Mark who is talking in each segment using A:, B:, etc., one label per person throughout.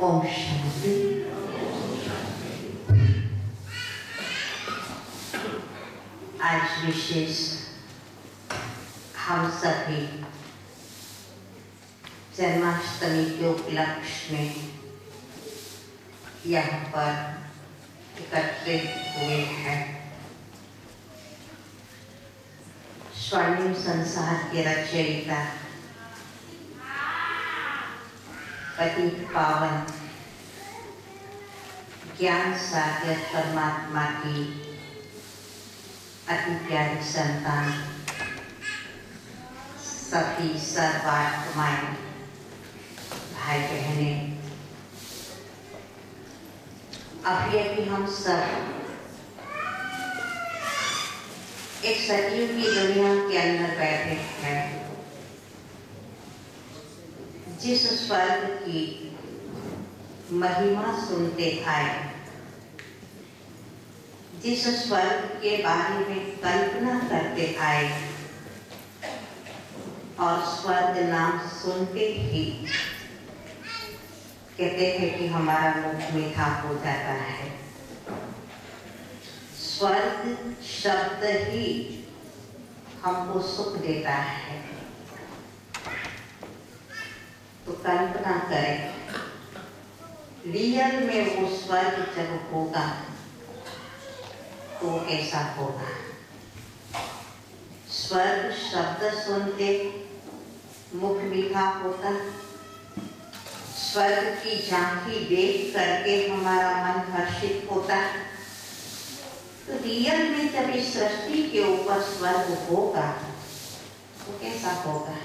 A: ओम शांति। आज विशेष हम सभी जन्माष्टमी के उपलक्ष्य में यहाँ पर एकत्रित हुए हैं। स्वर्णिम संसार के रचयिता पतित पावन ज्ञान सागर परमात्मा की अति प्यारी संतान सभी सर्वात्माएं भाई बहने, अभी हम सब एक सदियों की दुनिया के अंदर बैठे हैं, जिस स्वर्ग की महिमा सुनते आए, जिस स्वर्ग के बारे में कल्पना करते आए और स्वर्ग नाम सुनते ही कहते हैं कि हमारा मुख मीठा हो जाता है। स्वर्ग शब्द ही हमको सुख देता है। तो कल्पना करें, रियल में वो स्वर्ग जब होगा तो कैसा होगा। स्वर्ग शब्द सुनते मुख मीठा होता, स्वर्ग की झांकी देख करके हमारा मन हर्षित होता। तो रियल में जब इस सृष्टि के ऊपर स्वर्ग होगा तो कैसा होगा।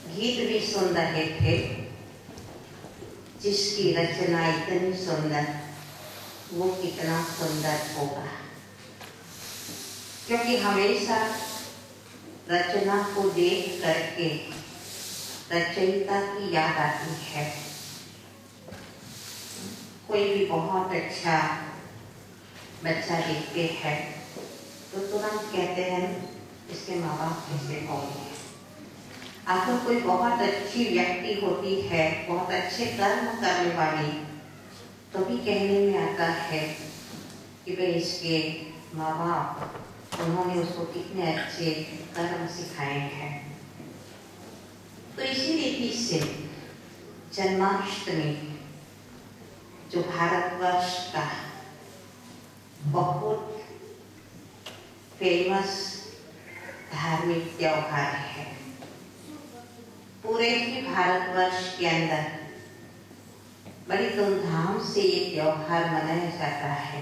A: गीत भी सुन रहे थे, जिसकी रचना इतनी सुंदर, वो कितना सुंदर होगा। क्योंकि हमेशा रचना को देख करके रचयिता की याद आती है। कोई भी बहुत अच्छा बच्चा देखते हैं तो तुरंत कहते हैं इसके माँ बाप कैसे होंगे। अगर कोई बहुत अच्छी व्यक्ति होती है, बहुत अच्छे कर्म करने वाली, तो भी कहने में आता है कि भाई इसके माँ बाप उन्होंने उसको कितने अच्छे कर्म सिखाए हैं। तो इसी रीति से जन्माष्टमी जो भारतवर्ष का बहुत फेमस धार्मिक त्योहार है, पूरे ही भारतवर्ष के अंदर बड़ी धूमधाम से ये त्योहार मनाया जाता है।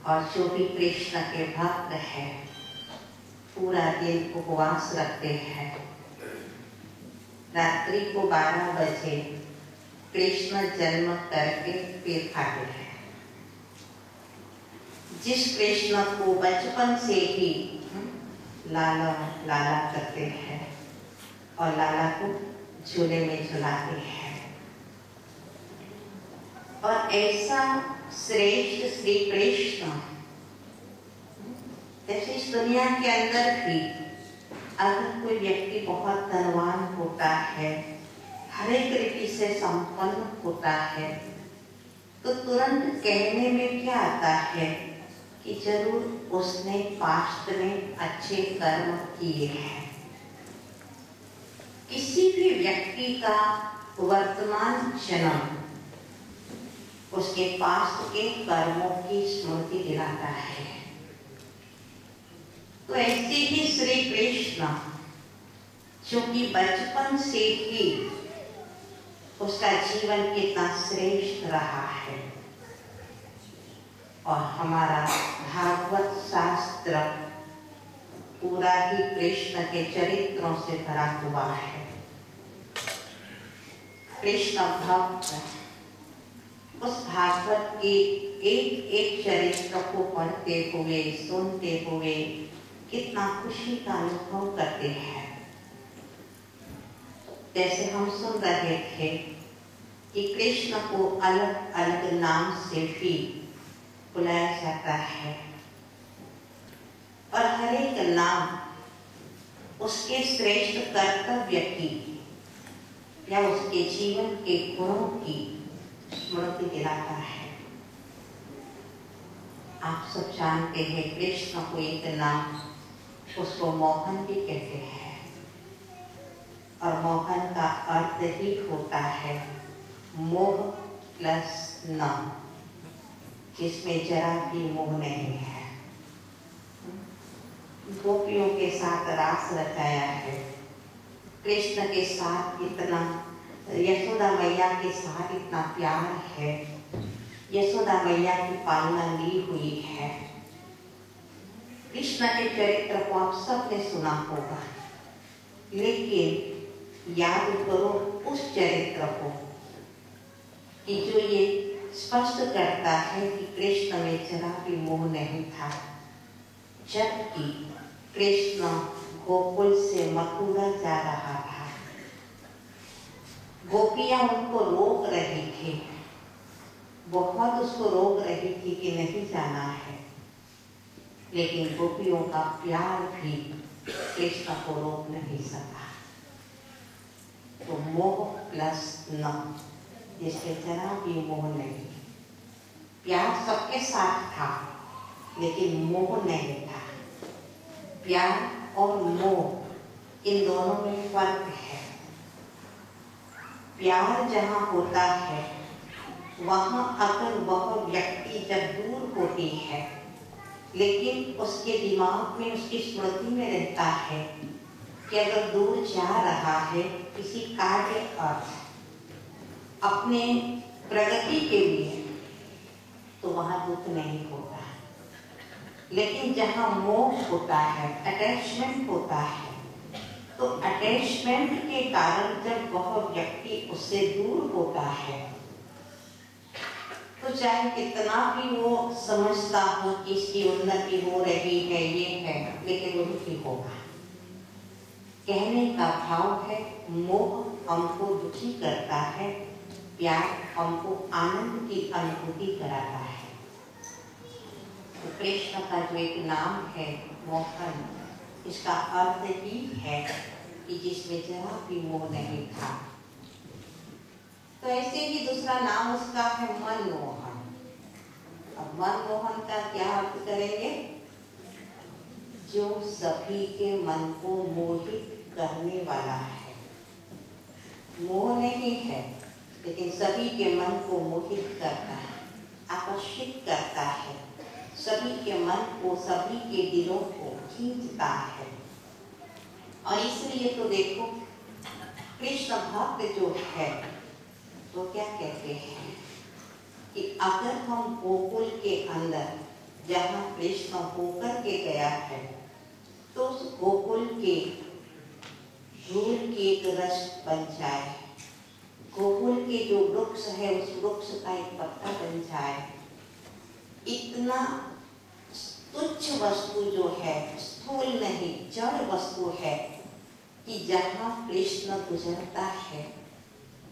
A: और जो भी कृष्ण के भक्त हैं पूरा दिन उपवास रखते हैं। रात्रि को 12 बजे कृष्ण जन्म करके फिर खाते हैं। जिस कृष्ण को बचपन से ही लाला लाला करते हैं और लाला को झूले में झुलाते हैं। और ऐसा श्रेष्ठ श्री कृष्ण जैसे इस दुनिया के अंदर भी अगर कोई व्यक्ति बहुत धनवान होता है, हर एक रीति से संपन्न होता है, तो तुरंत कहने में क्या आता है कि जरूर उसने पास्ट में अच्छे कर्म किए हैं। किसी भी व्यक्ति का वर्तमान जन्म उसके पास्ट के कर्मों की स्मृति दिलाता है। तो ऐसे ही श्री कृष्ण जो कि बचपन से ही उसका जीवन कितना श्रेष्ठ रहा है, और हमारा भागवत शास्त्र पूरा ही कृष्ण के चरित्रों से भरा हुआ है। कृष्ण भक्त उस भागवत के एक एक चरित्र को पढ़ते हुए, सुनते हुए कितना खुशी का अनुभव करते हैं। जैसे हम सुन रहे थे कि कृष्ण को अलग अलग नाम से भी बुलाया जाता है, और हर एक नाम उसके श्रेष्ठ कर्तव्य की या उसके जीवन के गुणों की स्मृति दिलाता है। आप सब जानते हैं कृष्ण को एक नाम उसको मोहन भी कहते हैं, और मोहन का अर्थ ही होता है मोह प्लस न, जिसमें जरा भी मोह नहीं है। गोपियों के साथ रास रचाया है, कृष्ण के साथ इतना, यशोदा मैया के साथ इतना प्यार है, यशोदा मैया की पालना ली हुई है। कृष्ण के चरित्र को आप सबने सुना होगा, लेकिन याद करो उस चरित्र को कि जो ये स्पष्ट करता है कि कृष्ण में जरा भी मोह नहीं था। जबकि कृष्ण गोकुल से मथुरा जा रहा था, गोपियां उनको रोक रही थी, बहुत उसको रोक रही थी कि नहीं जाना है, लेकिन गोपियों का प्यार भी कृष्ण को रोक नहीं सका। तो मोह प्लस न, जिसके जरा भी मोह नहीं। प्यार सबके साथ था, लेकिन मोह नहीं था। प्यार और मोह इन दोनों में फर्क है। प्यार जहाँ होता है वहाँ अगर वह व्यक्ति जब दूर होती है, लेकिन उसके दिमाग में, उसकी स्मृति में रहता है कि अगर दूर जा रहा है किसी कार्य अर्थ, अपने प्रगति के लिए, तो वहाँ दुख नहीं होता। लेकिन जहाँ मोह होता है, अटैचमेंट होता है, तो अटैचमेंट के कारण जब वह व्यक्ति उससे दूर होता है, तो चाहे कितना भी वो समझता हो कि इसकी उन्नति हो रही है, ये है, लेकिन वो दुखी होगा। कहने का भाव है मोह हमको दुखी करता है, प्यार हमको आनंद की अनुभूति कराता है। तो कृष्ण का जो एक नाम है मोहन, इसका अर्थ ही है कि जिसमें जरा भी मोह नहीं था। तो ऐसे ही दूसरा नाम उसका है मनमोहन। अब मनमोहन का क्या अर्थ करेंगे? जो सभी के मन को मोहित करने वाला है। मोह नहीं है, लेकिन सभी के मन को मोहित करता है, आकर्षित करता है, सभी के मन को, सभी के दिलों को खींचता है। और इसलिए तो देखो कृष्ण भक्त जो है तो क्या कहते हैं कि अगर हम गोकुल के अंदर जहाँ कृष्ण होकर के गया है, तो उस गोकुल के धूल की एक रस बन जाए, गोकुल के जो वृक्ष है उस वृक्ष का एक पत्ता बन जाए, इतना तुच्छ वस्तु जो है, स्थूल नहीं जड़ वस्तु है, कि जहाँ कृष्ण गुजरता है,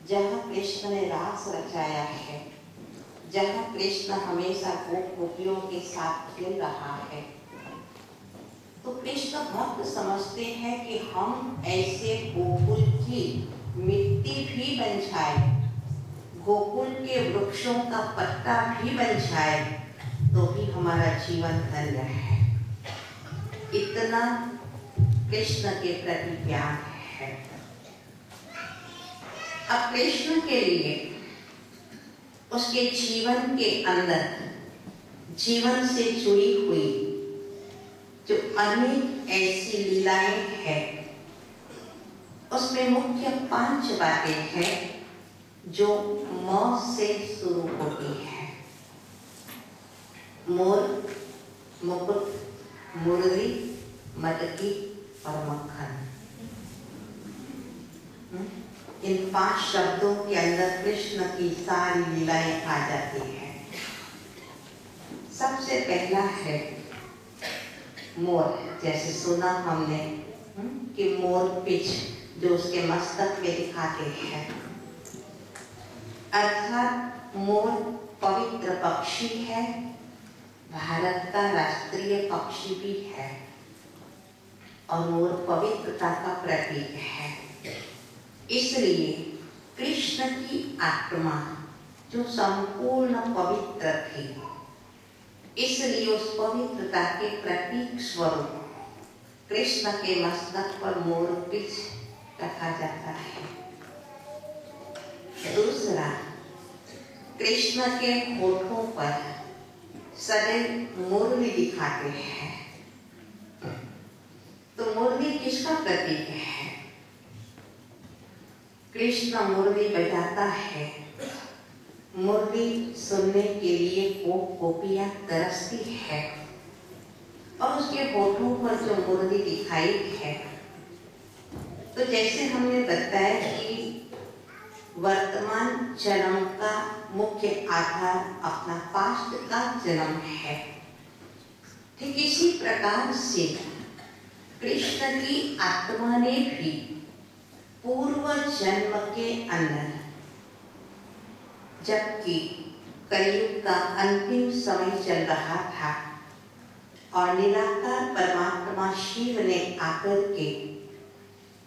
A: जहाँ कृष्ण ने रास रचाया है, जहाँ कृष्ण हमेशा गोपियों के साथ खेल रहा है, तो कृष्ण भक्त समझते हैं कि हम ऐसे गोकुल की मिट्टी भी बन जाए, गोकुल के वृक्षों का पत्ता भी बन जाए, तो भी हमारा जीवन धन्य है। इतना कृष्ण के प्रति प्यार है। अब कृष्ण के लिए उसके जीवन के अंदर, जीवन से जुड़ी हुई जो अनेक ऐसी लीलाएं हैं, उसमें मुख्य 5 बातें हैं जो म से शुरू होती है। मोर, मुकुट, मुरली, मटकी और मक्खन। इन 5 शब्दों के अंदर कृष्ण की सारी लीलाएं आ जाती हैं। सबसे पहला है मोर। जैसे सुना हमने कि मोर पिच जो उसके मस्तक में दिखाते हैं, अर्थात मोर पवित्र पक्षी है, भारत का राष्ट्रीय पक्षी भी है और मोर पवित्रता का प्रतीक है। इसलिए कृष्ण की आत्मा जो संपूर्ण पवित्र थी, इसलिए उस पवित्रता के प्रतीक स्वरूप कृष्ण के मस्तक पर मोर पिच रखा जाता है। दूसरा, कृष्ण के होठों पर सदैव मुरली दिखाते हैं। तो मुरली किसका प्रतीक है? कृष्ण मुरली बजाता है। मुरली सुनने के लिए वो गोपियां तरसती है और उसके होठों पर जो मुरली दिखाई है, तो जैसे हमने बताया कि वर्तमान जन्म का मुख्य आधार अपना पास्ट का जन्म है, ठीक इसी प्रकार से कृष्ण की आत्मा ने भी पूर्व जन्म के अंदर, जबकि कलयुग का अंतिम समय चल रहा था और निराकार परमात्मा शिव ने आकर के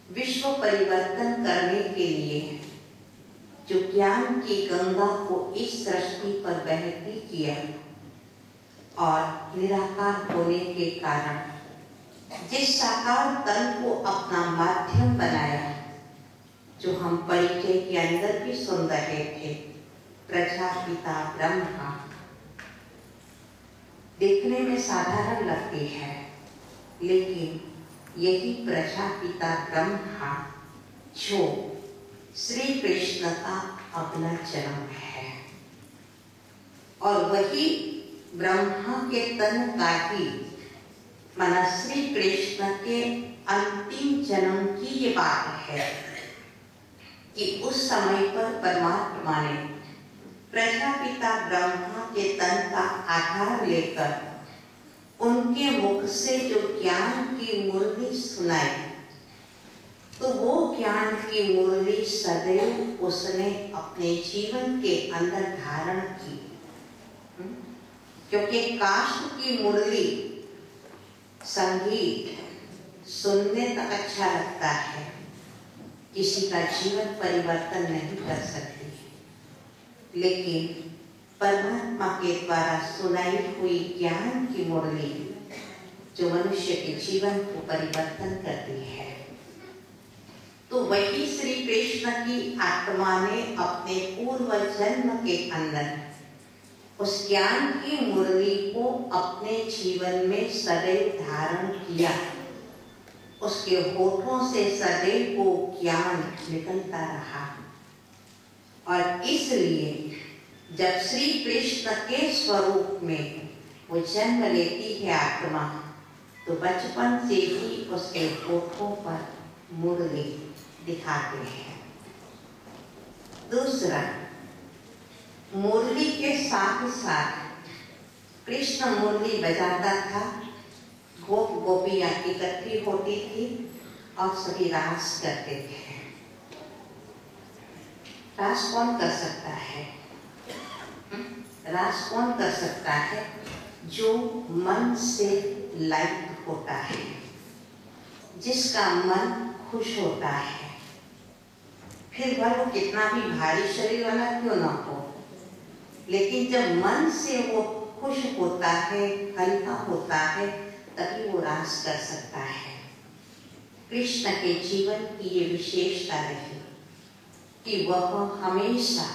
A: विश्व परिवर्तन करने के लिए जो ज्ञान की गंगा को इस सृष्टि पर बहती किया और निराकार होने के कारण जिस साकार तन को अपना माध्यम बनाया, जो हम परिचय के अंदर भी सुन रहे थे, प्रजापिता ब्रह्मा, देखने में साधारण लगती है, लेकिन यही प्रजापिता ब्रह्मा जो श्री कृष्ण का अपना जन्म है और वही ब्रह्मा के तन का ही माना श्री कृष्ण के अंतिम जन्म की ये बात है कि उस समय पर परमात्मा ने प्रजापिता ब्रह्मा के तन का आधार लेकर उनके मुख से जो ज्ञान की मुरली सुनाई, तो वो ज्ञान की मुरली सदैव उसने अपने जीवन के अंदर धारण की, क्योंकि काष्ठ की मुरली संगीत सुनने तक अच्छा लगता है, किसी का जीवन परिवर्तन नहीं कर सकती, लेकिन परमात्मा के द्वारा सुनाई हुई ज्ञान की मुरली जो मनुष्य के जीवन को परिवर्तन करती है, तो वही श्री कृष्ण की आत्मा ने अपने पूर्व जन्म के अंदर उस ज्ञान की मुरली को अपने जीवन में सदैव धारण किया। उसके होठों से सदैव वो ज्ञान निकलता रहा और इसलिए जब श्री कृष्ण के स्वरूप में वो जन्म लेती है आत्मा, तो बचपन से ही उसके होठों पर मुरली दिखाते हैं। दूसरा, मुरली के साथ साथ कृष्ण मुरली बजाता था, गोप गोपियां इकट्ठी होती थी और सभी रास करते थे। रास कौन कर सकता है? रास कौन कर सकता है? जो मन से लाइट होता है, जिसका मन खुश होता है, फिर वह वो कितना भी भारी शरीर वाला क्यों ना हो, लेकिन जब मन से वो खुश होता है, हल्का होता है, तभी वो रास कर सकता है। कृष्ण के जीवन की ये विशेषता रही कि वह हमेशा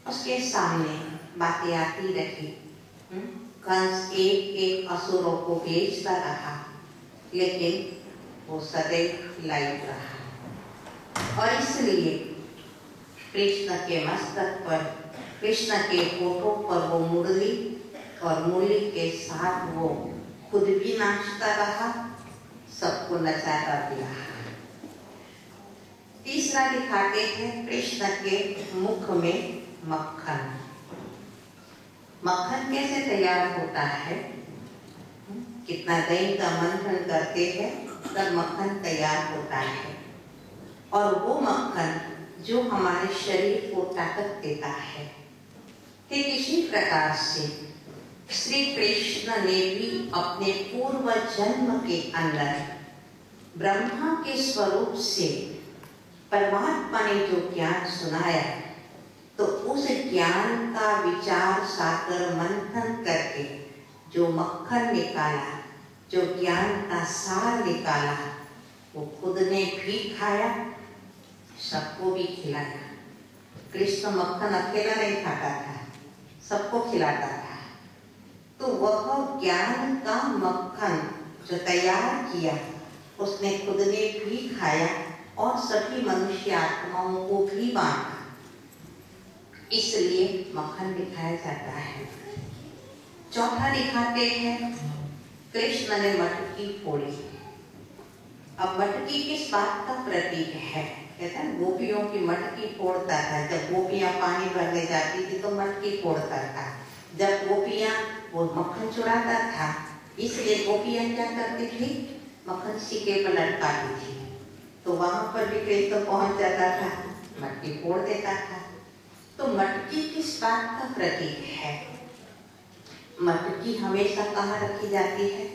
A: उसके सामने बातें आती रही। कंस एक एक असुरों को भेजता रहा, लेकिन वो सदैव लाइव रहा और इसलिए कृष्ण के मस्तक पर, कृष्ण के होठों पर वो मुरली और मुरली के साथ वो खुद भी नाचता रहा, सबको नचाता भी रहा। तीसरा दिखाते हैं कृष्ण के मुख में मक्खन। मक्खन कैसे तैयार होता है? कितना दही का मंथन करते हैं तब मक्खन तैयार होता है, और वो मक्खन जो हमारे शरीर को ताकत देता है। ठीक इसी प्रकार से श्री कृष्ण ने भी अपने पूर्व जन्म के अंदर ब्रह्मा के स्वरूप से परमात्मा ने जो ज्ञान सुनाया तो उस ज्ञान का विचार सागर मंथन करके जो मक्खन निकाला, जो ज्ञान का सार निकाला, वो खुद ने भी खाया, सबको भी खिलाया। कृष्ण मक्खन अकेला नहीं खाता था, सबको खिलाता था। तो वह ज्ञान का मक्खन जो तैयार किया उसने खुद ने भी खाया और सभी मनुष्य आत्माओं को भी बांटा। इसलिए मक्खन दिखाया जाता है। चौथा दिखाते हैं, कृष्ण ने मटकी फोड़ी। अब मटकी किस बात का प्रतीक है? कहते हैं गोपियों की मटकी फोड़ता था। जब गोपियां पानी भरने जाती थी तो मटकी फोड़ता था। जब गोपियां वो मक्खन चुराता था, इसलिए गोपियां क्या करती थी? मक्खन सिक्के पर लटकाती थी। तो वहां पर भी कृष्ण पहुंच जाता था, मटकी फोड़ देता था। तो मटकी किस बात का प्रतीक है? मटकी हमेशा कहाँ रखी जाती है?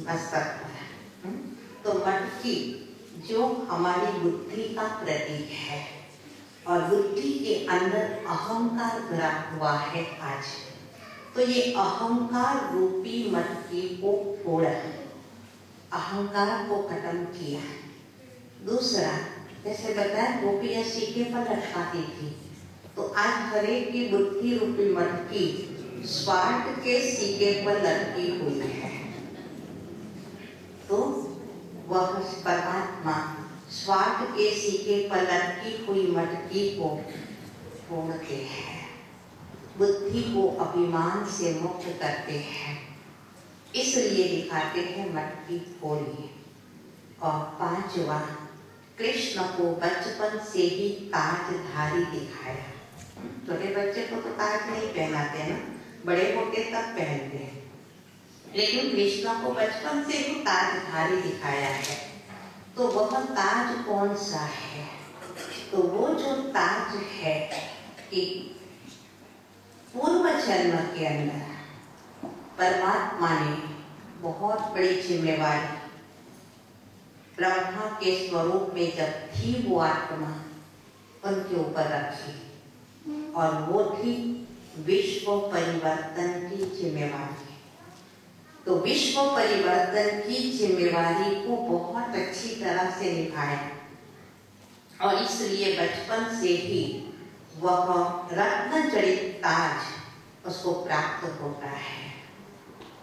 A: मस्तक पर। तो मटकी जो हमारी बुद्धि का प्रतीक है और बुद्धि के अंदर अहंकार भरा हुआ है आज, तो ये अहंकार रूपी मटकी को फोड़ा, अहंकार को खत्म किया। दूसरा, जैसे बताया गोपियां सिक्के पर लटकाती थी, तो आज हरेक की बुद्धि रूपी मटकी स्वार्थ के सिक्के पर लटकी हुई है। तो वह परमात्मा स्वार्थ के सिक्के पर लटकी हुई मटकी को फोड़ते हैं, बुद्धि को अभिमान से मुक्त करते हैं। इसलिए दिखाते हैं मटकी फोड़िए। और पांचवा, कृष्ण को बचपन से ही ताजधारी दिखाया। छोटे बच्चे को तो ताज नहीं पहनाते ना, बड़े होते तब पहनते हैं, लेकिन कृष्ण को बचपन से ही ताजधारी दिखाया है। तो वह ताज कौन सा है? तो वो जो ताज है कि पूर्व जन्म के अंदर परमात्मा ने बहुत बड़ी जिम्मेवारी ब्रह्मा के स्वरूप में जब थी वो आत्मा उनके ऊपर रखी, और वो थी विश्व परिवर्तन की जिम्मेवारी। तो विश्व परिवर्तन की जिम्मेवारी को बहुत अच्छी तरह से निभाया, और इसलिए बचपन से ही वह रत्न जड़ित ताज उसको प्राप्त होता है।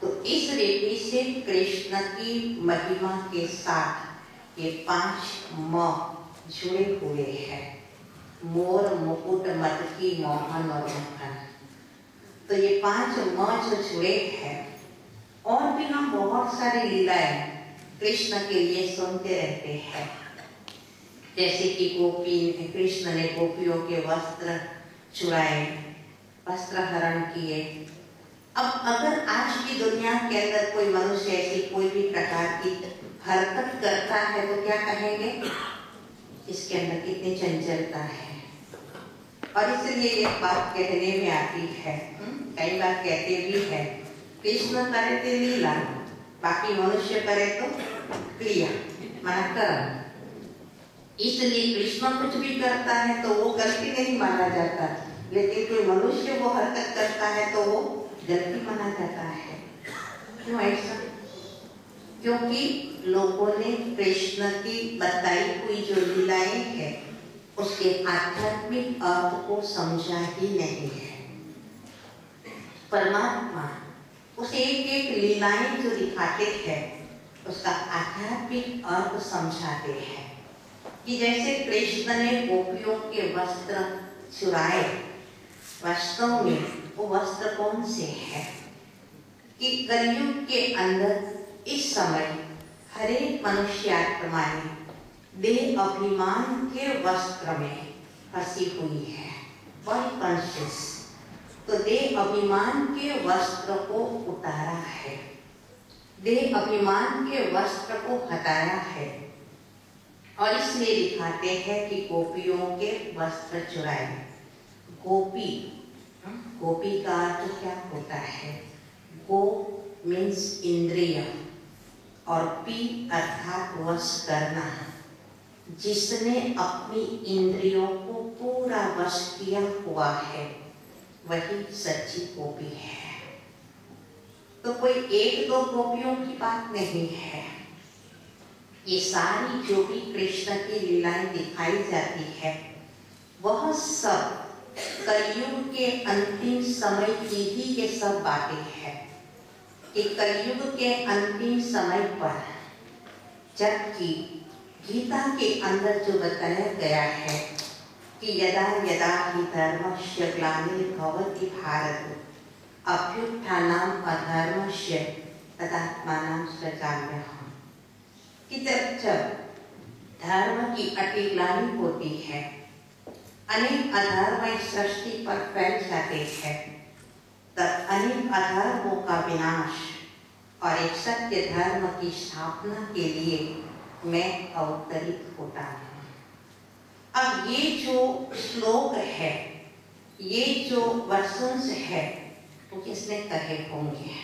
A: तो इस रीति से कृष्ण की महिमा के साथ ये 5 म जुड़े हुए हैं। मोर, मुकुट, मटकी, मोहन और मक्खन। तो ये 5 म जो जुड़े हैं, और भी हम बहुत सारी लीलाएं कृष्ण के लिए सुनते रहते हैं। जैसे कि कृष्ण ने गोपियों के वस्त्र चुराए, वस्त्र हरण किए। अब अगर आज की दुनिया के अंदर कोई मनुष्य ऐसी कोई भी प्रकार की हरकत करता है तो क्या कहेंगे? इसके अंदर कितनी चंचलता है। और इसलिए ये बात कहने में आती है, कई बार कहते भी है, कृष्ण करे तो लीला, बाकी मनुष्य करे तो क्रिया, माना कर्म। इसलिए कृष्ण कुछ भी करता है तो वो गलती नहीं माना जाता, लेकिन कोई मनुष्य वो हरकत करता है तो वो गलती माना जाता है। क्यों ऐसा? क्योंकि लोगों ने कृष्ण की बताई हुई जो लीलाएं हैं उसके आध्यात्मिक अर्थ को समझा ही नहीं है। परमात्मा उस एक एक लीलाएं जो दिखाते हैं उसका आध्यात्मिक अर्थ समझाते हैं। कि जैसे कृष्ण ने गोपियों के वस्त्र चुराए, वास्तव में वो वस्त्र कौन से है? कि कलयुग के अंदर इस समय हर एक मनुष्य आत्माएं देह अभिमान के वस्त्र में फंसी हुई है, बड़ी कॉन्शियस। तो देह अभिमान के वस्त्र को उतारा है, देह अभिमान के वस्त्र को हटाया है, और इसलिए दिखाते हैं कि गोपियों के वस्त्र चुराए। गोपी, गोपी का अर्थ क्या होता है? गो मीन्स इंद्रिय, और पी अर्थात वश करना। जिसने अपनी इंद्रियों को पूरा वश किया हुआ है वही सच्ची गोपी है। तो कोई एक दो गोपियों की बात नहीं है। ये सारी जो भी कृष्ण की लीलाएं दिखाई जाती है वह सब कलयुग के अंतिम समय की ही ये सब बातें हैं कि कलयुग के अंतिम समय पर, जबकि गीता के अंदर जो बताया गया है कि यदा यदा हि धर्मस्य ग्लानिर्भवति भारत अभ्युत्थानम् अधर्मस्य तदात्मानं सृजाम्यहम्, कि जब धर्म की अति ग्लानि होती है, अनेक अधर्म सृष्टि पर फैल जाते हैं, तब अनेक अधर्मों का विनाश और एक सत्य धर्म की स्थापना के लिए मैं अवतरित होता हूँ। अब ये जो श्लोक है, ये जो वर्षंस है, वो किसने कहे होंगे?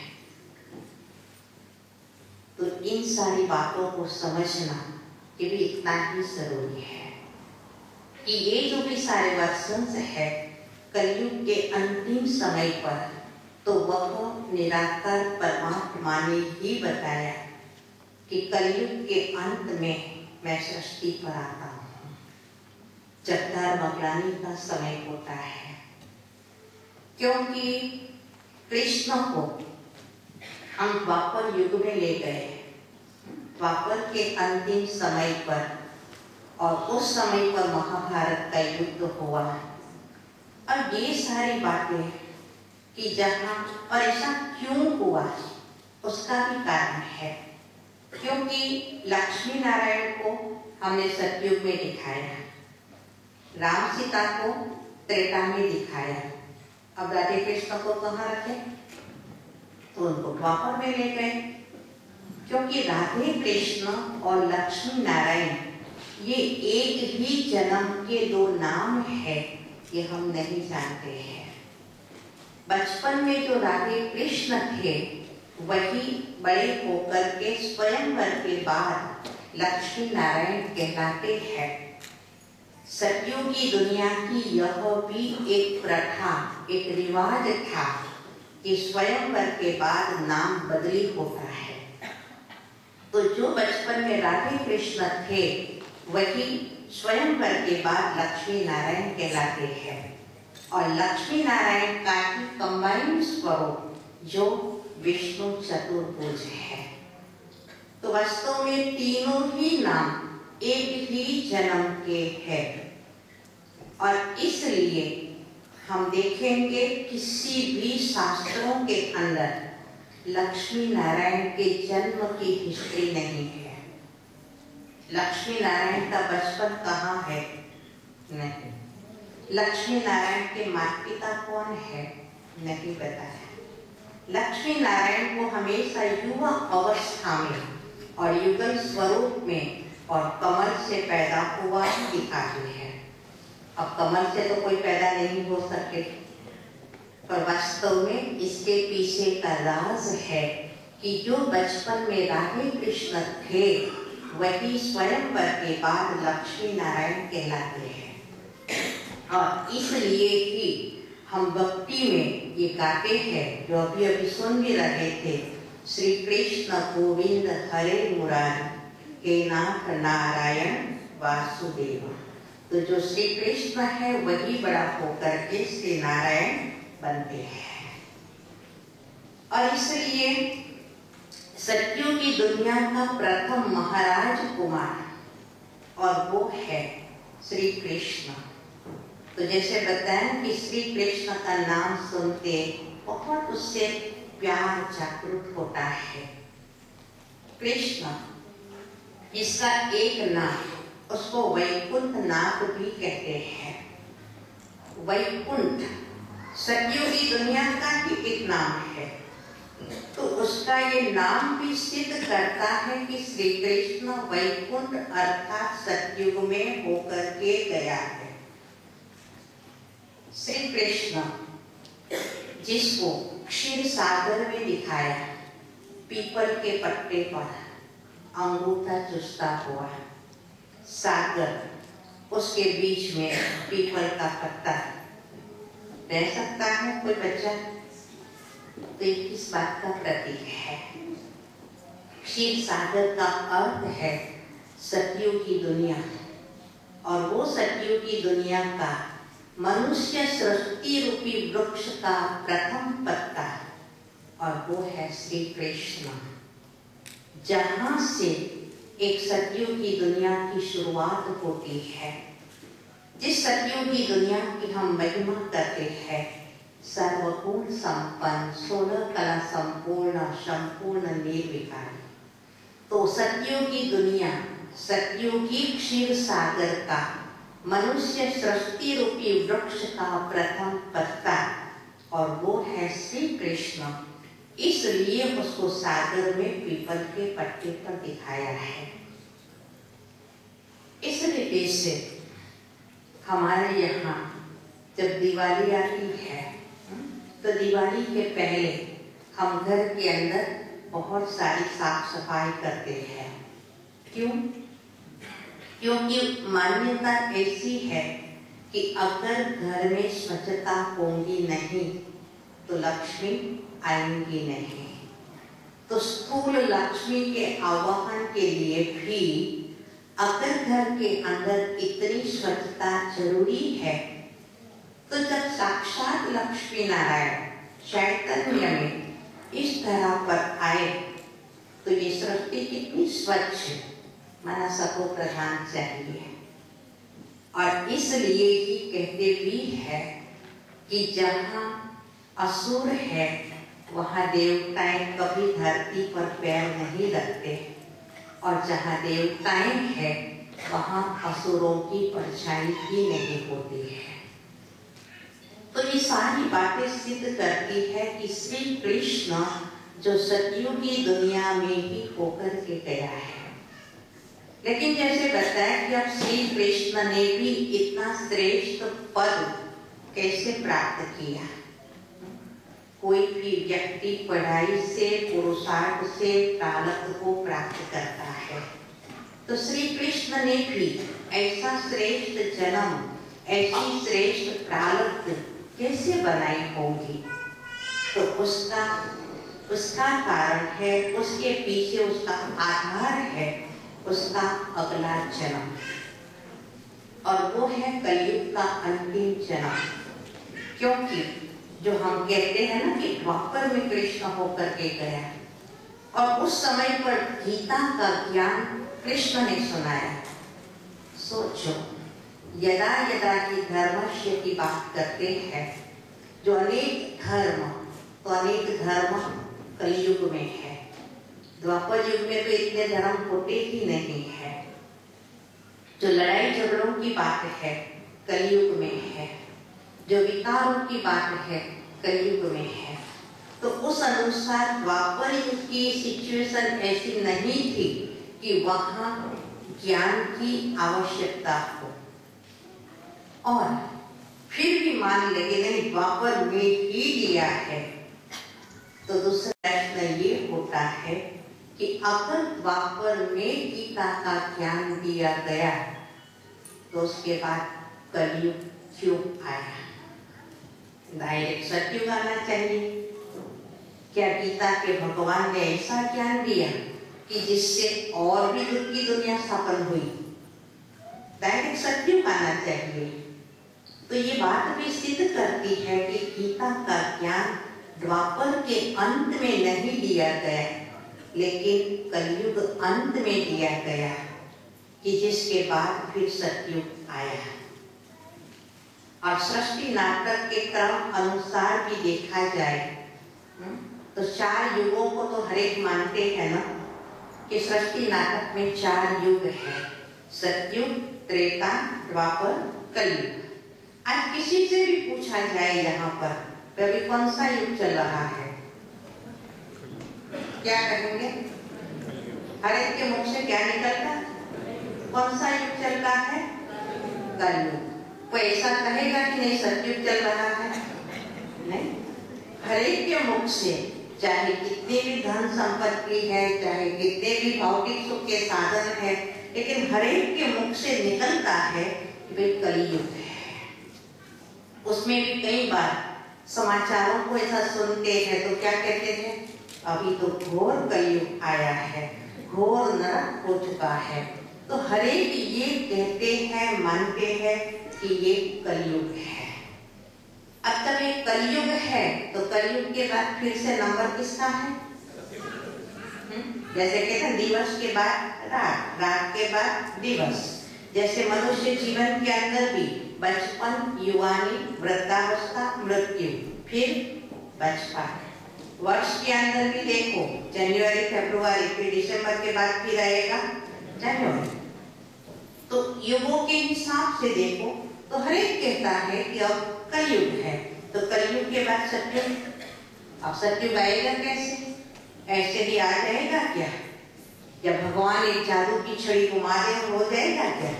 A: तो इन सारी बातों को समझना ये भी इतना ही जरूरी है कि ये जो भी सारे वर्षंस है कलयुग के अंतिम समय पर, तो वह निराकार परमात्मा ने ही बताया कि कलयुग के अंत में मैं सृष्टि पर आता हूँ, जब धर्मग्लानि का समय होता है। क्योंकि कृष्ण को हम द्वापर युग में ले गए, द्वापर के अंतिम समय पर, और उस समय पर महाभारत का युद्ध हुआ। अब ये सारी बातें कि जहाँ, और ऐसा क्यों हुआ उसका भी कारण है, क्योंकि लक्ष्मी नारायण को हमने सतयुग में दिखाया, राम सीता को त्रेता में दिखाया, अब राधे कृष्ण को कहाँ रखे? तो उनको द्वापर में ले गए, क्योंकि राधे कृष्ण और लक्ष्मी नारायण ये एक ही जन्म के दो नाम है, ये हम नहीं जानते हैं। बचपन में जो राधे कृष्ण थे वही बड़े होकर के स्वयंवर के बाद लक्ष्मी नारायण कहलाते हैं। सतयुगी दुनिया की यह भी एक प्रथा, एक रिवाज था कि स्वयंवर के बाद नाम बदली होता है। तो जो बचपन में राधे कृष्ण थे वही स्वयंवर के बाद लक्ष्मी नारायण कहलाते हैं, और लक्ष्मी नारायण का ही कंबाइंड स्वरूप जो विष्णु चतुर्भुज है। तो वास्तव में तीनों ही नाम एक ही जन्म के हैं, और इसलिए हम देखेंगे किसी भी शास्त्रों के अंदर लक्ष्मी नारायण के जन्म की हिस्ट्री नहीं है। लक्ष्मी नारायण का बचपन कहाँ है? नहीं। लक्ष्मी नारायण के माता पिता कौन है? नहीं पता है। लक्ष्मी नारायण को हमेशा युवा अवस्था में और युगल स्वरूप में और कमल से पैदा हुआ दिखाते हैं। अब कमल से तो कोई पैदा नहीं हो सके, पर वास्तव में इसके पीछे का राज है कि जो बचपन में राधे कृष्ण थे वही स्वयंवर के बाद लक्ष्मी नारायण कहलाते हैं। और इसलिए ही हम भक्ति में ये गाते हैं, जो अभी अभी सुन भी रहे थे, श्री कृष्ण गोविंद हरे मुरारी, हे नाथ नारायण वासुदेव। तो जो श्री कृष्ण है वही बड़ा होकर के श्री नारायण बनते हैं। और इसलिए सत्यों की दुनिया का प्रथम महाराज कुमार और वो है श्री कृष्ण। तो जैसे बताया कि श्री कृष्ण का नाम सुनते बहुत उससे प्यार जागृत होता है। कृष्ण इसका एक नाम, उसको वैकुंठ नाथ भी कहते हैं। वैकुंठ सत्यों की दुनिया का ही एक नाम है, तो उसका ये नाम भी सिद्ध करता है कि श्री कृष्ण वैकुंठ अर्थात सतयुग में होकर के गया है। श्री कृष्ण जिसको क्षीर सागर में दिखाया, पीपल के पत्ते पर अंगूठा चुसता हुआ, सागर, उसके बीच में पीपल का पत्ता रह सकता है कोई बच्चा? तो ये किस बात का प्रतीक है? क्षीर सागर का अर्थ है सतयुग की दुनिया, और वो सतयुग की दुनिया का मनुष्य सृष्टि रूपी वृक्ष का प्रथम पत्ता, और वो है श्री कृष्ण। जहां से एक सतयुग की दुनिया की शुरुआत होती है, जिस सतयुग की दुनिया की हम महिमा करते हैं, सर्वगुण संपन्न, 16 कला संपूर्ण, संपूर्ण निर्विकारी। तो सतयुग की दुनिया, सतयुगी क्षीर सागर का मनुष्य सृष्टि रूपी वृक्ष का प्रथम पत्ता, और वो है श्री कृष्ण। इसलिए उसको सागर में पीपल के पत्ते पर दिखाया है। इस रीति से हमारे यहाँ जब दिवाली आती है, तो दिवाली के पहले हम घर के अंदर बहुत सारी साफ सफाई करते हैं। क्यों? क्योंकि मान्यता ऐसी है कि अगर घर में स्वच्छता होगी नहीं तो लक्ष्मी आएंगी नहीं। तो स्थूल लक्ष्मी के आवाहन के लिए भी अगर घर के अंदर इतनी स्वच्छता जरूरी है, तो जब साक्षात लक्ष्मी नारायण चैतन्य में इस तरह पर आए, तो ये सृष्टि कितनी स्वच्छ, माना सबको प्रधान चाहिए। और इसलिए ही कहते भी है कि जहाँ असुर है वहाँ देवताएं कभी धरती पर पैर नहीं रखते, और जहाँ देवताएं हैं वहाँ असुरों की परछाई भी नहीं होती है। तो ये सारी बातें सिद्ध करती है कि श्री कृष्ण जो सतयुगी दुनिया में ही होकर के गया है। लेकिन जैसे बताया कि अब श्री कृष्ण ने भी इतना श्रेष्ठ पद कैसे प्राप्त किया। कोई भी व्यक्ति पढ़ाई से, पुरुषार्थ से प्रारब्ध को प्राप्त करता है, तो श्री कृष्ण ने भी ऐसा श्रेष्ठ जन्म, ऐसी श्रेष्ठ प्रारब्ध कैसे बनाई होगी? तो उसका कारण है, उसके पीछे उसका आधार है उसका अगला जन्म, और वो है कलयुग का अंतिम जन्म। क्योंकि जो हम कहते हैं ना कि द्वापर में कृष्ण होकर के गया, और उस समय पर गीता का ज्ञान कृष्ण ने सुनाया। सोचो, यदा यदा की धर्मस्य की बात करते हैं, जो अनेक धर्म, तो अनेक धर्म कलयुग में है। द्वापर युग में तो इतने धर्म होते ही नहीं है। जो लड़ाई झगड़ों की बात है कलयुग में है, जो विकारों की बात है कलयुग में है। तो उस अनुसार द्वापर युग की सिचुएशन ऐसी नहीं थी कि वहां ज्ञान की आवश्यकता हो, और फिर भी मान लगे नहीं द्वापर में ही लिया है। तो दूसरा प्रश्न ये होता है कि अगर द्वापर में गीता का ज्ञान दिया गया, तो उसके बाद कलयुग क्यों आया? डायरेक्ट सतयुग आना चाहिए। क्या गीता के भगवान ने ऐसा ज्ञान दिया कि जिससे और भी दुख की दुनिया स्थापन हुई? डायरेक्ट सतयुग आना चाहिए। तो ये बात भी सिद्ध करती है कि गीता का ज्ञान द्वापर के अंत में नहीं दिया गया, लेकिन कलयुग अंत में दिया गया, कि जिसके बाद फिर सतयुग आया। और सृष्टि नाटक के क्रम अनुसार भी देखा जाए तो 4 युगों को तो हर एक मानते हैं ना, कि सृष्टि नाटक में 4 युग है, सतयुग, त्रेता, द्वापर, कलयुग। आज किसी से भी पूछा जाए यहाँ पर अभी कौन सा युग चल रहा है, क्या कहेंगे? हर एक के मुख से क्या निकलता? कौन सा युग चल रहा है? कलयुग। कोई ऐसा कहेगा कि नहीं सतयुग चल रहा है? नहीं। हर एक के मुख से, चाहे कितनी भी धन संपत्ति है, चाहे कितने भी भौतिक सुख के साधन है, लेकिन हर एक के मुख से निकलता है कि भाई कलयुग है। उसमें भी कई बार समाचारों को ऐसा सुनते हैं तो क्या कहते हैं, अभी तो घोर कलयुग आया है, घोर नरक हो चुका है। तो हर एक ये कहते हैं, मानते हैं कि ये कलयुग है। अब जब ये कलयुग है तो कलयुग के बाद फिर से नंबर किसका है? जैसे कहते हैं दिवस के बाद रात, रात के बाद दिवस। जैसे मनुष्य जीवन के अंदर भी बचपन, युवानी, वृद्धावस्था, मृत्यु, फिर बचपन। वर्ष के अंदर भी देखो जनवरी, फरवरी, फिर दिसंबर के बाद फिर आएगा जनवरी। तो युगों के हिसाब से देखो तो हर एक कहता है कि अब कलयुग है। तो कलयुग के बाद सत्युग। अब सत्युग आएगा कैसे? ऐसे ही आ जाएगा क्या? जब भगवान एक जादू की छड़ी घुमा दे हो जाएगा क्या?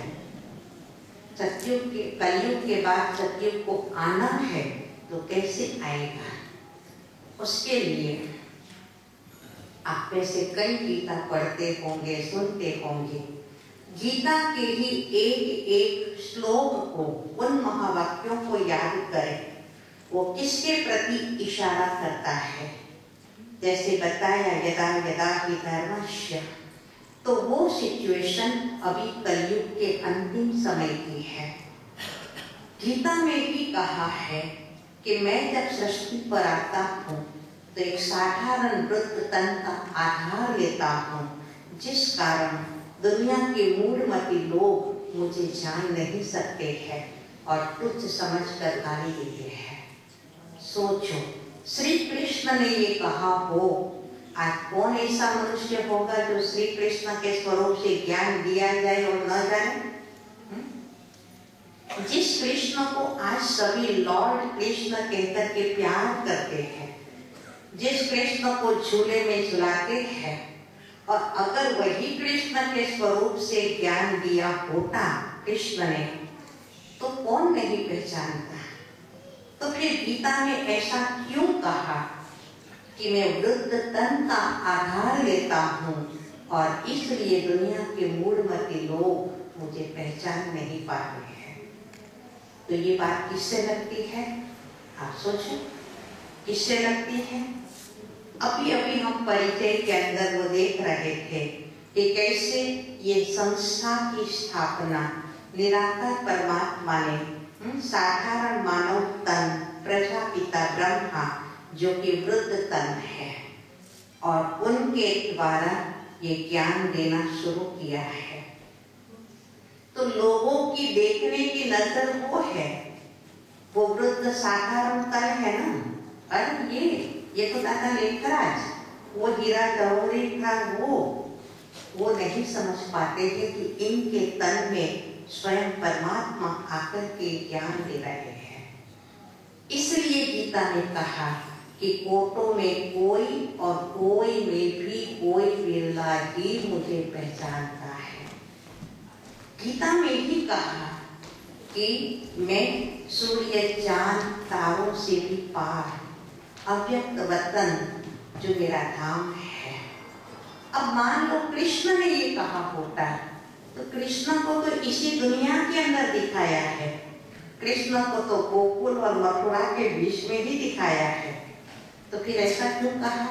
A: सत्युग के, कलयुग के बाद सत्युग को आना है तो कैसे आएगा? उसके लिए आप में से कई गीता पढ़ते होंगे, सुनते होंगे। गीता के ही एक एक श्लोक को, उन महावाक्यों को याद करें। वो किसके प्रति इशारा करता है? जैसे बताया यदा यदा हि धर्मस्य, तो वो सिचुएशन अभी कलयुग के अंतिम समय की है। गीता में भी कहा है कि मैं जब सृष्टि पर आता हूँ तो एक साधारण वृत्त तन का आधार लेता हूँ, जिस कारण दुनिया के मूढ़मती लोग मुझे जान नहीं सकते हैं और तुच्छ समझकर गाली देते हैं। सोचो, श्री कृष्ण ने ये कहा हो, आज कौन ऐसा मनुष्य होगा जो श्री कृष्ण के स्वरूप से ज्ञान दिया जाए और न जाने? जिस कृष्ण को आज सभी लॉर्ड कृष्ण कहकर के प्यार करते हैं, जिस कृष्ण को झूले में झुलाते हैं, और अगर वही कृष्ण के स्वरूप से ज्ञान दिया होता कृष्ण ने, तो कौन नहीं पहचानता? तो फिर गीता ने ऐसा क्यों कहा कि मैं वृद्ध तन का आधार लेता हूँ और इसलिए दुनिया के मूढ़मती लोग मुझे पहचान नहीं पाते हैं? तो ये बात किससे लगती है? आप सोचो, किससे लगती है? अभी अभी हम परिचय के अंदर वो देख रहे थे कि कैसे ये संस्था की स्थापना निराकार परमात्मा ने साधारण मानव तन, प्रजापिता ब्रह्मा जो कि वृद्ध तन है, और उनके द्वारा ये ज्ञान देना शुरू किया है। तो लोगों की देखने की नजर वो है, वो वृद्ध साधारण तन है ना। अरे ये तो दादा लेखराज, वो हीरा जवाहरी का वो नहीं समझ पाते हैं कि इनके तन में स्वयं परमात्मा आकर के ज्ञान दे रहे हैं। इसलिए गीता ने कहा कि कोटों में कोई और कोई में भी कोई बिरला ही मुझे पहचानता है। गीता में ही कहा कि मैं सूर्य, चांद, तारों से भी पार, अव्यक्त वतन जो मेरा धाम है। अब मान लो कृष्ण ने ये कहा होता तो कृष्ण को तो इसी दुनिया के अंदर दिखाया है, कृष्ण को तो गोकुल और मथुरा के बीच में ही दिखाया है। तो फिर ऐसा क्यों कहा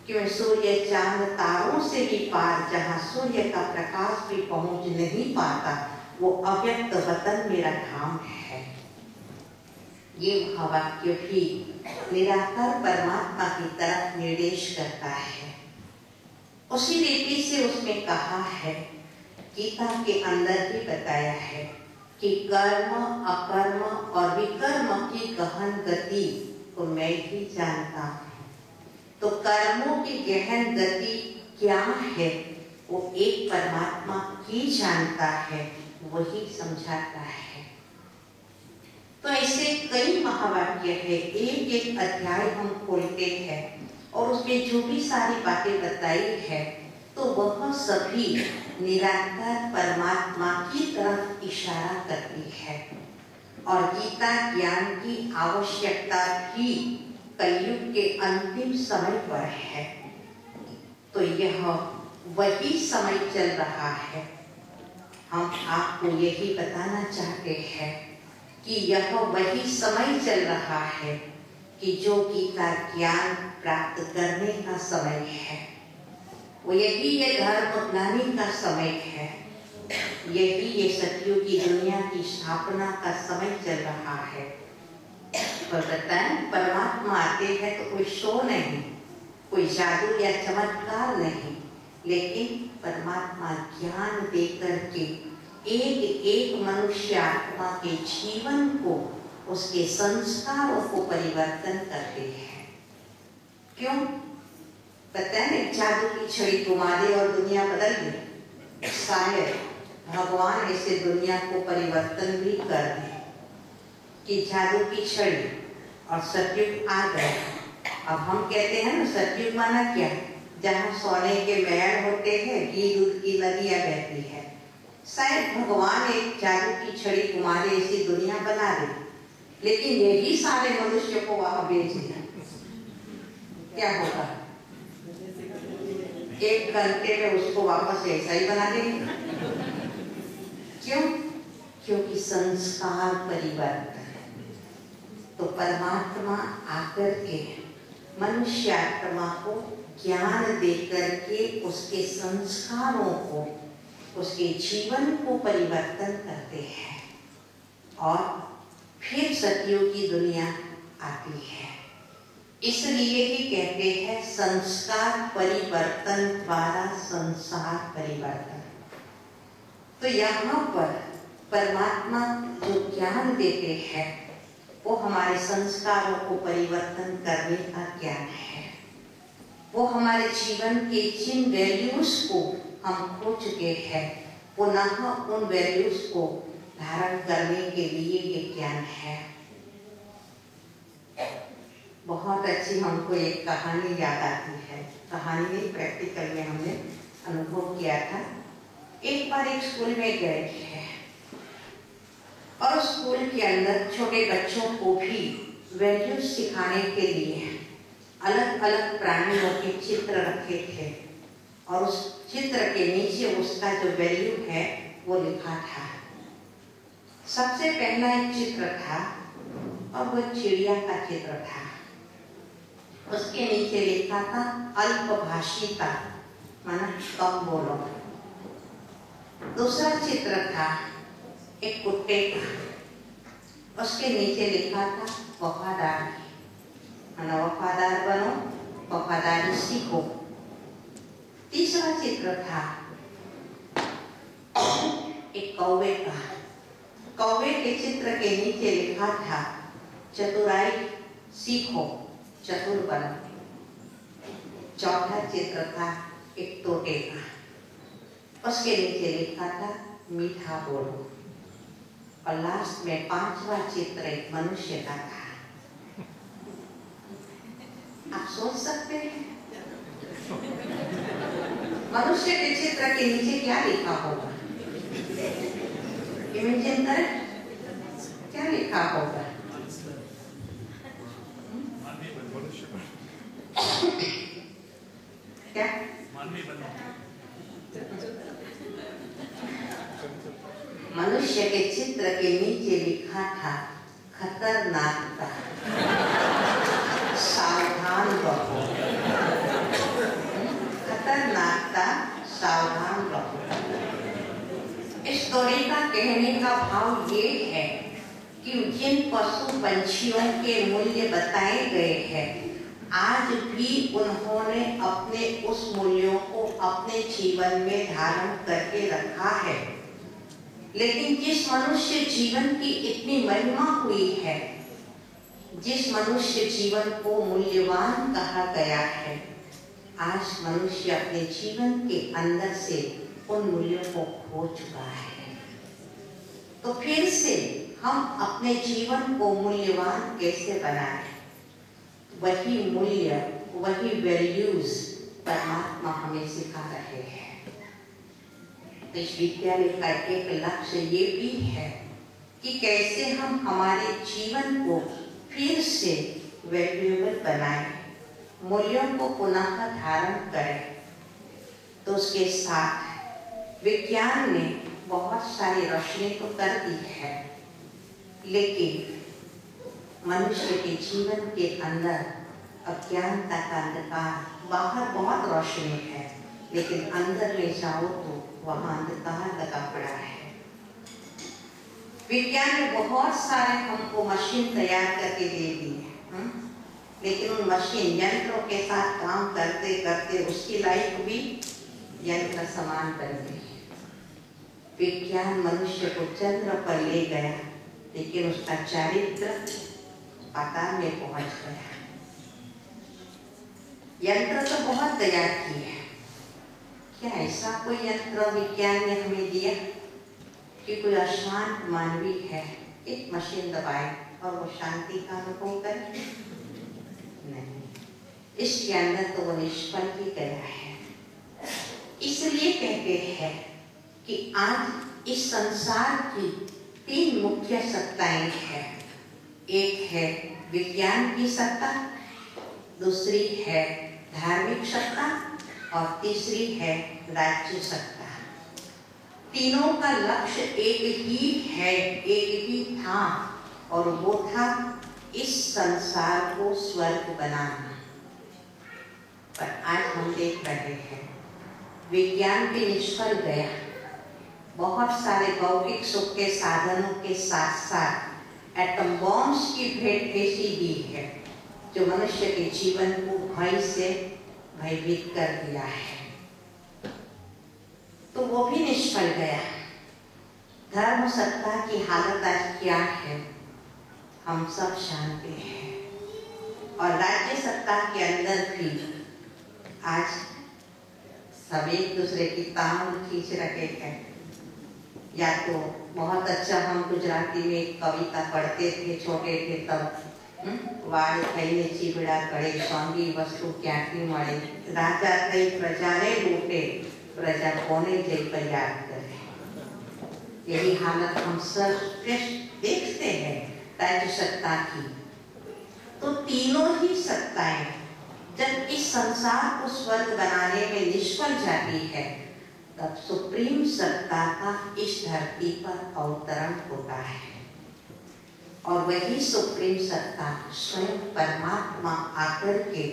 A: कि मैं सूर्य, चांद, तारों से भी पार, जहाँ सूर्य का प्रकाश भी पहुंच नहीं पाता, वो अव्यक्त वतन मेरा धाम है। ये महावाक्य भी निराकार परमात्मा की तरफ निर्देश करता है। उसी रीति से उसमें कहा है, गीता के अंदर ही बताया है कि कर्म, अकर्म और विकर्म की गहन गति को मैं ही जानता हूँ। तो कर्मों की गहन गति क्या है वो एक परमात्मा ही जानता है, वही समझाता है। तो ऐसे कई महावाक्य है, एक एक अध्याय हम खोलते हैं और उसमें जो भी सारी बातें बताई है तो वह सभी निराकार परमात्मा की तरफ इशारा करती है। और गीता ज्ञान की आवश्यकता भी कलयुग के अंतिम समय पर है। तो यह वही समय चल रहा है आपको यही बताना चाहते हैं कि यह वही समय चल रहा है कि जो गीता ज्ञान प्राप्त करने का समय है, वो यही ये धर्म ज्ञानी का समय है, यही ये सतयुग की दुनिया की स्थापना का समय चल रहा है। पर बताएं, परमात्मा आते हैं तो कोई शो नहीं, कोई जादू या चमत्कार नहीं, लेकिन परमात्मा ज्ञान देकर के एक एक मनुष्य आत्मा के जीवन को, उसके संस्कारों को परिवर्तन करते हैं। क्यों? पता है, जादू की छड़ी घुमा दे और दुनिया बदल गई। शायद भगवान ऐसे दुनिया को परिवर्तन भी कर दे कि जादू की छड़ी और सतयुग आ गए। अब हम कहते हैं ना, सतयुग माना क्या? जहाँ सोने के महल होते हैं, घी दूध की नदियां बहती है। शायद भगवान एक जादू की छड़ी घुमा दे, ऐसी दुनिया बना दे, लेकिन यही सारे मनुष्य को वहां भेज दिया, क्या होगा? एक घंटे में उसको वापस ऐसा ही बना देंगे। क्यों? क्योंकि संस्कार परिवर्तन। तो परमात्मा आकर के मनुष्य आत्मा को ज्ञान देकर के उसके संस्कारों को, उसके जीवन को परिवर्तन करते हैं और फिर सतयुग की दुनिया आती है। इसलिए ही कहते हैं संस्कार परिवर्तन द्वारा संसार परिवर्तन। तो यहाँ पर परमात्मा जो ज्ञान देते हैं वो हमारे संस्कारों को परिवर्तन करने का ज्ञान है। वो हमारे जीवन के जिन वैल्यूज को हम खो चुके हैं, पुनः उन वैल्यूज को धारण करने के लिए ये ज्ञान है। बहुत अच्छी हमको एक कहानी याद आती है। कहानी नहीं, प्रैक्टिकल में हमने अनुभव किया था। एक बार एक स्कूल में गए थे और स्कूल के अंदर छोटे बच्चों को भी वैल्यूज सिखाने के लिए अलग अलग प्राणियों के चित्र रखे थे और उस चित्र के नीचे उसका जो वैल्यू है वो लिखा था। सबसे पहला एक चित्र था और वो चिड़िया का चित्र था। उसके नीचे लिखा था अल्पभाषिता, माना कम बोलो। दूसरा चित्र था एक कुत्ते का, उसके नीचे लिखा था वफादारी, माना वफादार बनो, वफादारी सीखो। तीसरा चित्र था एक कौवे का, कौवे के चित्र के नीचे लिखा था चतुराई सीखो, चतुर बनो। चौथा चित्र था एक तोते का, उसके नीचे लिखा था मीठा बोलो। और लास्ट में पांचवा चित्र एक मनुष्य का था। आप सोच सकते हैं मनुष्य के चित्र के नीचे क्या लिखा होगा? इमेजिन करें, क्या लिखा होगा? क्या? मनुष्य के चित्र के नीचे लिखा था खतरनाकता, सावधान रहो। खतरनाकता, सावधान रहो। इस स्टोरी का कहने का भाव ये है कि जिन पशु पंछियों के मूल्य बताए गए हैं, आज भी उन्होंने अपने उस मूल्यों को अपने जीवन में धारण करके रखा है। लेकिन जिस मनुष्य जीवन की इतनी महिमा हुई है, जिस मनुष्य जीवन को मूल्यवान कहा गया है, आज मनुष्य अपने जीवन के अंदर से उन मूल्यों को खो चुका है। तो फिर से हम अपने जीवन को मूल्यवान कैसे बनाएं? वही मूल्य, वही वैल्यूज परमात्मा हमें सिखा रहे हैं। इस विद्यालय का एक लक्ष्य ये भी है कि कैसे हम हमारे जीवन को फिर से वैल्यूएबल बनाएं, मूल्यों को पुनः धारण करें। तो उसके साथ विज्ञान ने बहुत सारी रोशनी तो कर दी है, लेकिन मनुष्य के जीवन के अंदर अज्ञानता का अंधकार, बाहर बहुत रोशनी है लेकिन अंदर ले जाओ तो वहां अंधकार लगा पड़ा है। विज्ञान ने बहुत सारे हमको मशीन तैयार करके दे दी है, लेकिन उन मशीन यंत्रों के साथ काम करते करते उसकी लाइफ भी यंत्र समान बन गई। विज्ञान मनुष्य को चंद्र पर ले गया, लेकिन उसका चरित्र पाताल में पहुंच गया। यंत्र तो बहुत तैयार किए हैं, क्या ऐसा कोई यंत्र विज्ञान ने हमें दिया कि कोई अशांत मानवी है एक मशीन दबाए और वो शांति का अनुभव करे? नहीं, इसके अंदर तो वो निष्फल ही गया है। इसलिए कहते हैं कि आज इस संसार की 3 मुख्य सत्ताएं हैं। एक है विज्ञान की सत्ता, दूसरी है धार्मिक सत्ता और तीसरी है राज्य सत्ता। तीनों का लक्ष्य एक ही है, एक ही था, और वो था इस संसार को स्वर्ग बनाना। पर आज हम देख रहे हैं विज्ञान भी निष्फल गया। बहुत सारे भौतिक सुख के साधनों के साथ साथ एटम बॉम्ब्स की भेंट ऐसी दी है जो मनुष्य के जीवन को भय से भयभीत कर दिया है, तो वो भी निष्फल गया। धर्म सत्ता की हालत आज क्या है हम सब जानते हैं, और राज्य सत्ता के अंदर भी आज सब एक दूसरे की टांग खींच रहे हैं। या तो बहुत अच्छा, हम गुजराती में एक कविता पढ़ते थे छोटे थे तब, वाड़ थईने चीबड़ा करे स्वांगी वस्तु क्यांथी मळे, राजा थई प्रजाने लूटे प्रजा कोने जई पर याद करे। यही हालत हम सब देखते हैं राज्य सत्ता की। तो तीनों ही सत्ताएं जब इस संसार को स्वर्ग बनाने में निष्फल जाती है, तब सुप्रीम सत्ता का इस धरती पर अवतरण होता है, और वही सुप्रीम सत्ता स्वयं परमात्मा आकर के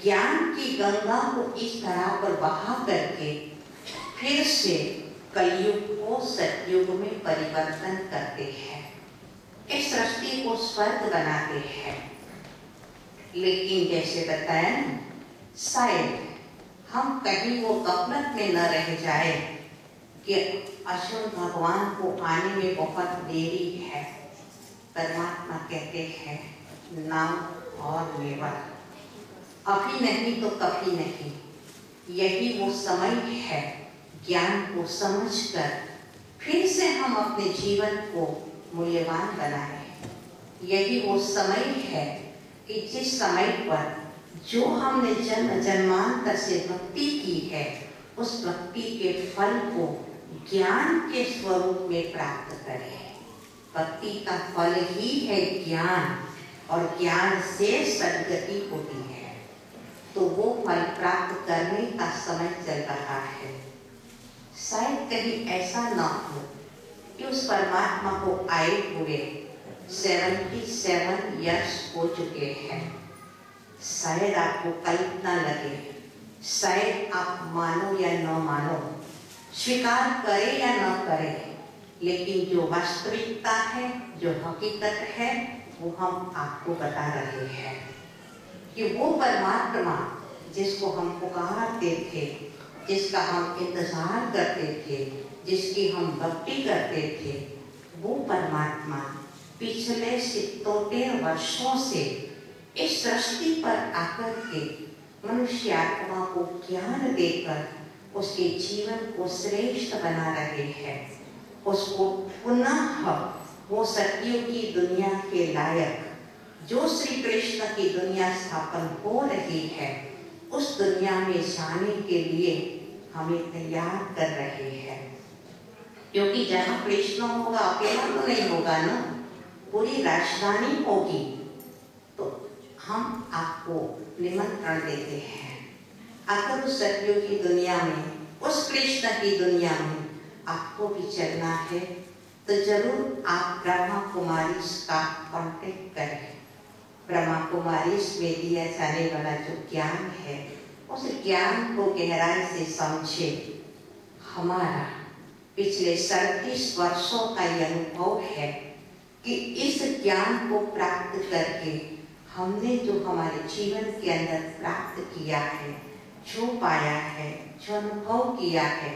A: ज्ञान की गंगा को इस तरह पर बहा करके फिर से कलयुग को सतयुग में परिवर्तन करते हैं, इस सृष्टि को स्वर्ग बनाते हैं। लेकिन जैसे बताया, शायद हम कहीं वो गफलत में न रह जाए कि असुर भगवान को आने में बहुत देरी है। परमात्मा कहते हैं नाम और मेवा, अभी नहीं तो कभी नहीं। यही वो समय है ज्ञान को समझकर फिर से हम अपने जीवन को मूल्यवान बनाएं। यही वो समय है कि जिस समय पर जो हमने जन्म जन्मांतर से भक्ति की है, उस भक्ति के फल को ज्ञान के स्वरूप में प्राप्त करें। भक्ति का फल ही है ज्ञान, और ज्ञान से सद्गति होती है। तो वो फल प्राप्त करने का समय चल रहा है। शायद कहीं ऐसा न हो कि उस परमात्मा को आए हुए 77 इयर्स हो चुके हैं। शायद आपको कल्पना लगे, शायद आप मानो या न मानो, स्वीकार करे या न करे, लेकिन जो वास्तविकता है, जो हकीकत है, वो हम आपको बता रहे हैं कि वो परमात्मा जिसको हम पुकारते थे, जिसका हम इंतजार करते थे, जिसकी हम भक्ति करते थे, वो परमात्मा पिछले 77 वर्षों से इस सृष्टि पर आकर के मनुष्य आत्मा को ज्ञान देकर उसके जीवन को श्रेष्ठ बना रहे हैं। उसको पुनः वो सत्युग की दुनिया के लायक, जो श्री कृष्ण की दुनिया स्थापन हो रही है, उस दुनिया में जाने के लिए हमें तैयार कर रहे हैं। क्योंकि जहाँ कृष्ण होगा अकेला तो नहीं होगा ना, पूरी राजधानी होगी। तो हम आपको निमंत्रण देते हैं, अगर उस सत्युग की दुनिया में, उस कृष्ण की दुनिया में आपको भी चलना है तो जरूर आप ब्रह्मा कुमारीज का कांटेक्ट करें। ब्रह्मा कुमारीज में दिया जाने वाला जो ज्ञान है उस ज्ञान को गहराई से समझे। हमारा पिछले 37 वर्षों का ये अनुभव है कि इस ज्ञान को प्राप्त करके हमने जो हमारे जीवन के अंदर प्राप्त किया है, जो पाया है, जो अनुभव किया है,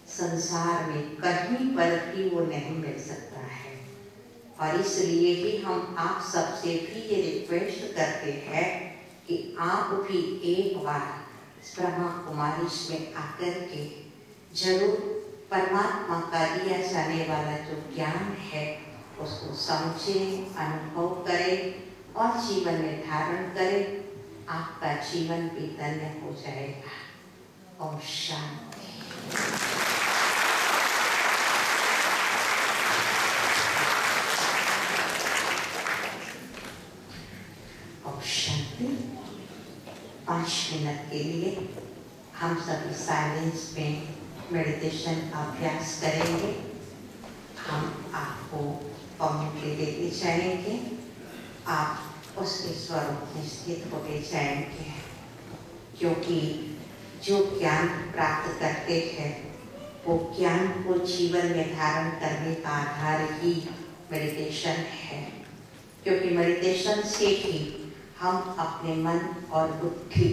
A: संसार में कहीं पर भी वो नहीं मिल सकता है। और इसलिए ही हम आप सबसे भी ये रिक्वेस्ट करते हैं कि आप भी एक बार ब्रह्मा कुमारीज में आकर के जरूर परमात्मा का दिया जाने वाला जो ज्ञान है उसको समझें, अनुभव करें और जीवन में धारण करें। आपका जीवन भी धन्य हो जाएगा। ओम शांति। ओम शांति। 5 मिनट के लिए हम सभी साइलेंस में मेडिटेशन अभ्यास करेंगे। हम आपको पहुंचने देते जाएंगे, आप उसके स्वरूप में स्थित होते जाएंगे, क्योंकि जो ज्ञान प्राप्त करते हैं वो ज्ञान को जीवन में धारण करने का आधार ही मेडिटेशन है। क्योंकि मेडिटेशन से ही हम अपने मन और बुद्धि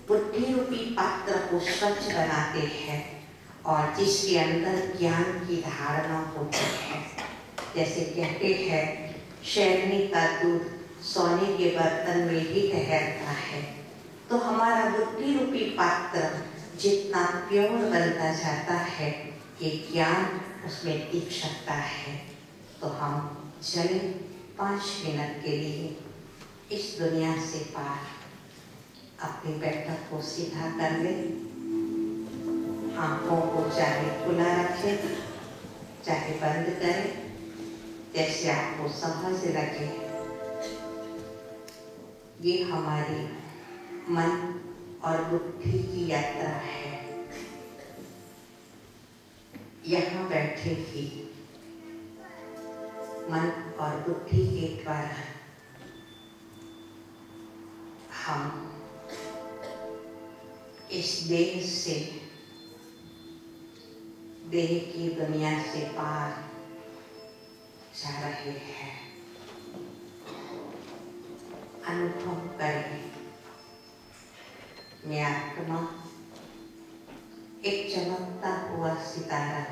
A: रूपी पात्र को स्वच्छ बनाते हैं और जिसके अंदर ज्ञान की धारणा होती है। जैसे कहते हैं शेरनी का दूध सोने के बर्तन में ही ठहरता है, तो हमारा बुद्धि रूपी पात्र जितना प्योर बनता जाता है ये ज्ञान उसमें टिक सकता है। तो हम चले 5 मिनट के लिए इस दुनिया से पार अपनी बैठक को सीधा कर ले। आंखों को चाहे खुला रखे चाहे बंद करें, जैसे आपको समझ लगे। ये हमारी मन और बुद्धि की यात्रा है। यहाँ बैठे ही मन और बुद्धि के द्वारा हम इस देह से, देह की दुनिया से पार जा रहे हैं। अनुभव करें मैं आत्मा एक चमकता हुआ सितारा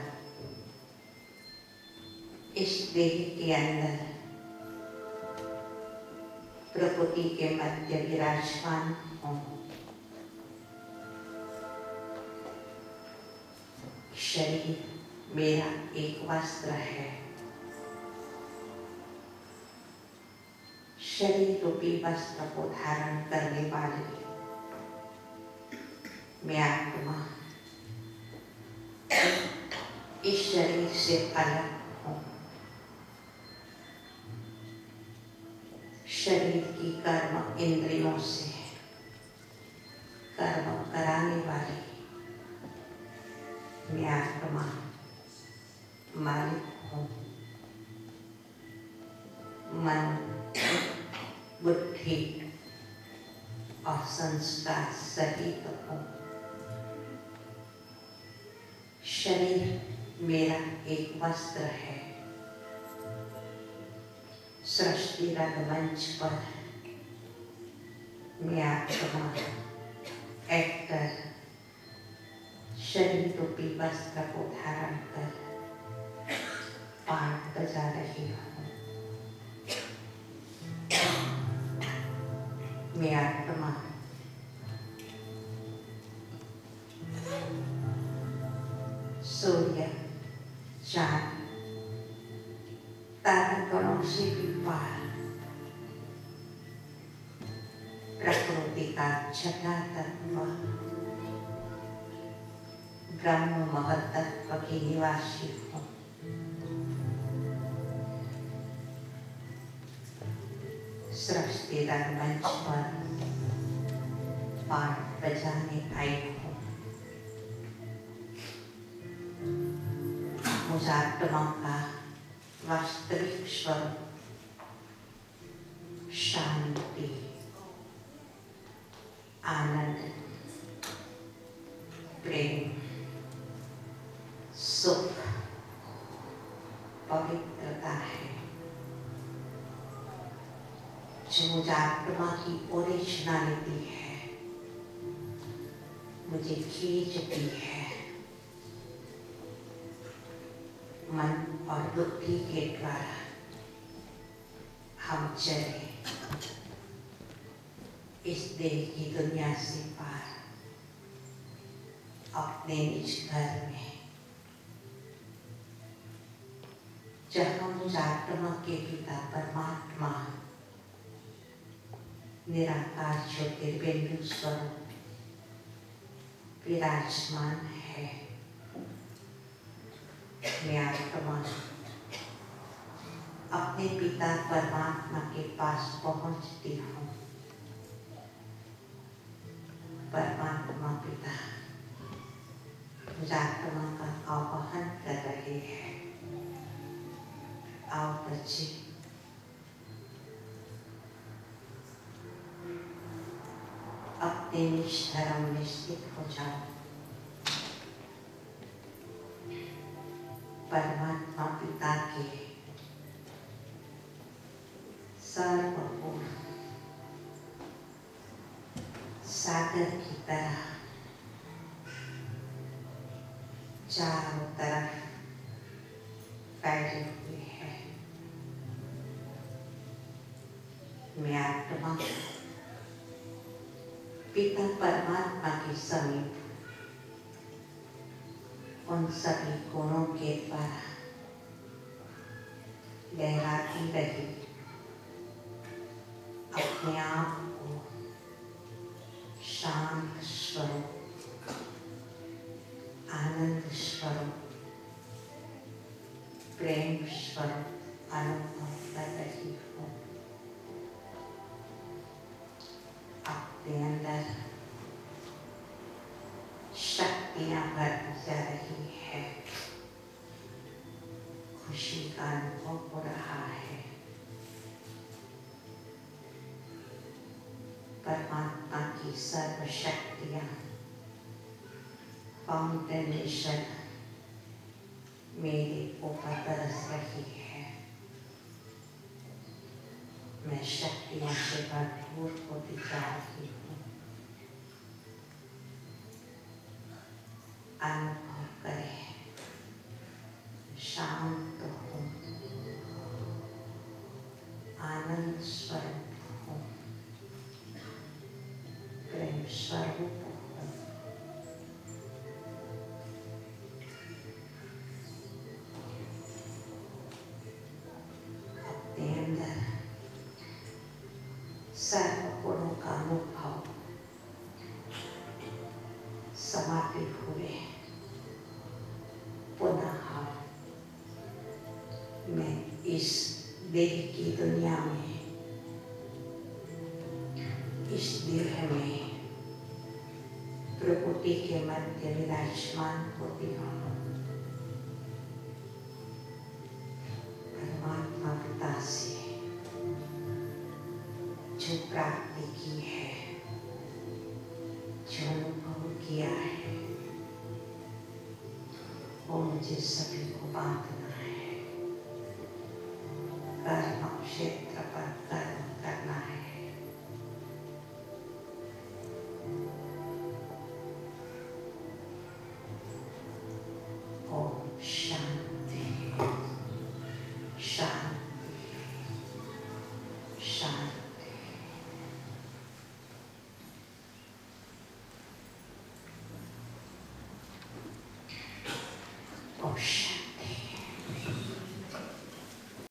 A: इस देह के अंदर प्रकृति के मध्य विराजमान हूँ। शरीर मेरा एक वस्त्र है। शरीर रूपी वस्त्र को धारण करने वाली मैं आत्मा इस शरीर से अलग हूँ। शरीर की कर्म इंद्रियों से कर्म कराने वाली मैं आत्मा मालिक हूँ। मन, बुद्धि और संस्कार सहित हूँ। शरीर मेरा एक वस्त्र है। सृष्टि रंगमंच पर मैं आत्मा एक्टर शरीर रूपी वस्त्र को धारण कर पाठ बजा रही हूँ। मैं आत्मा सूर्य, चांद, तारागणों से भी पार प्रकृति का छठा तत्व ब्रह्म महत्त्व की निवासी हूँ। सृष्टि रंगमंच पर पाठ बजाने आई हूँ। आत्मा का वास्तविक स्वरूप शांति, आनंद, प्रेम, सुख, पवित्रता है, जो मुझ आत्मा की ओरिजिनलिटी है, मुझे खींचती है। मन और बुद्धि के द्वारा हम चले इस देह की दुनिया से पार अपने निज घर में, जहाँ मुझ आत्मा के पिता परमात्मा निराकार ज्योतिर्बिंदु स्वरूप विराजमान है। मैं आत्मा अपने पिता परमात्मा के पास पहुंचती हूँ। परमात्मा पिता मुझ आत्मा का आवाहन कर रहे हैं। आओ बच्चे, अपने निज धर्म में स्थित हो जाओ। परमात्मा पिता के सर्वपूर्ण सागर की तरह चारों तरफ फैले हुए हैं। मैं आत्मा पिता परमात्मा के समीप उन सभी गुणों के द्वारा लहराती रही अपने आप को शांत स्वरूप, आनंद स्वरूप, प्रेम स्वरूप अनुभव कर रही हूँ। अपने अंदर शक्तियाँ भरती जा रही है। खुशी का अनुभव हो रहा है। परमात्मा की सर्व शक्तियाँ फाउंटेनेशन मेरे ऊपर बरस रही है। मैं शक्तियों से भरपूर होती जा रही हूँ। अनुभव करें, शांत हूँ, आनंद स्वरूप हूँ, प्रेम स्वरूप हूँ। अपने अंदर सर्व गुणों का अनुभव समाप्ति हुए। पुनः मैं इस देह की दुनिया में, इस देह में प्रकृति के मध्य विराजमान होती हूँ। परमात्मा पिता से जो प्राप्ति की है, जो अनुभव किया है, वो मुझे सभी को बांट